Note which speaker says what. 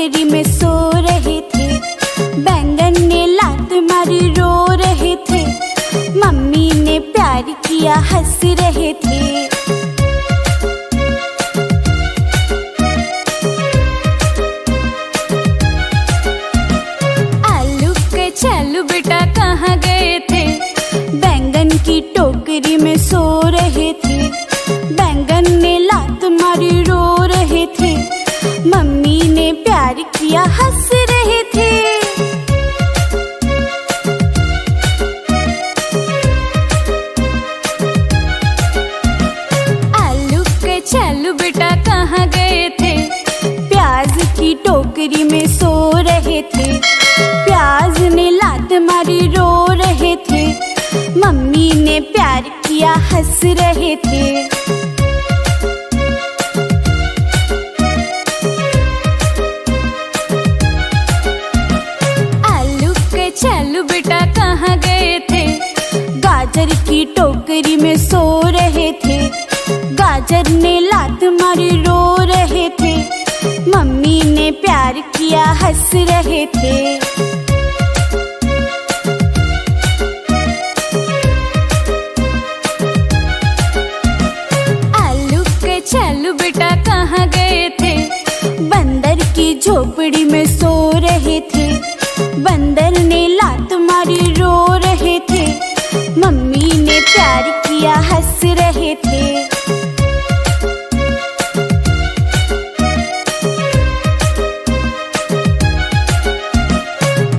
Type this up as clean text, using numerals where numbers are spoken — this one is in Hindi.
Speaker 1: टोकरी में सो रहे थे। बैंगन ने लात मारी रो रहे थे। मम्मी ने प्यार किया हंस रहे थे। आलू के चालू बेटा कहाँ गए थे? बैंगन की टोकरी में सो रहे थे। बैंगन ने लात मारी रो रहे थे। मम्मी ने प्यार किया हंस रहे थे। आलू के चालू बेटा कहाँ गए थे? प्याज की टोकरी में सो रहे थे। प्याज ने लात मारी रो रहे थे। मम्मी ने प्यार किया हंस रहे थे। आलू के चालू बेटा कहाँ गए थे? गाजर की टोकरी में सो रहे थे। गाजर ने लात मारी रो रहे थे। मम्मी ने प्यार किया हंस रहे थे। चालू बेटा कहाँ गए थे? बंदर की झोपड़ी में सो रहे थे। बंदर ने लात मारी रो रहे थे। मम्मी ने प्यार किया हंस रहे थे।